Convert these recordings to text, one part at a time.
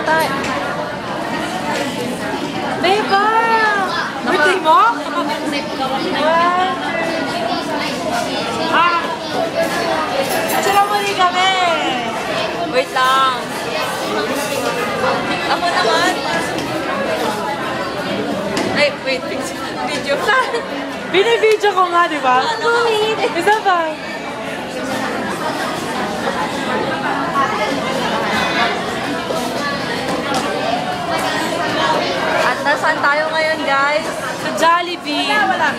tayo. Diba? Birthday mo? Salamuli kami! Wait lang. Ako naman. Ay, wait. Video ka. Binibidyo ko nga, di ba? Isa pa. At nasaan tayo ngayon, guys? Sa Jollibee. Wala.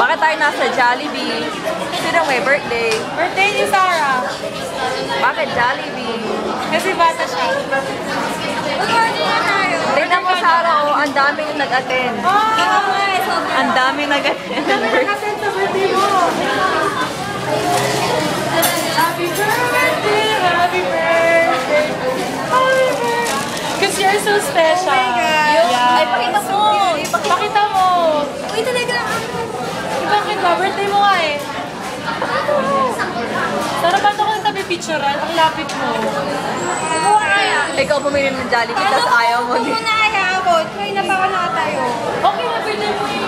Bakit tayo nasa Jollibee? Sino may birthday? Birthday ni Sarah. Bakit Jollibee? Kasi bata siya. Tingnan mo, Sarah, oh, ang daming nag-attend. Ang daming nag-attend. Nag-attend sa birthday mo. Happy birthday! Happy birthday! Happy birthday! Because you're so special. Oh my God. Yeah. Ay, pakita mo! Pakita mo! Uy, talaga! Bakit ba? Birthday mo nga eh. Sarap ba ito kung tabi picturean? Ang lapit mo. Ikaw pumili ng Jollibee, tapos ayaw mo din. na ayaw ako. Try na pa ako na tayo. Okay na, birthday mo eh.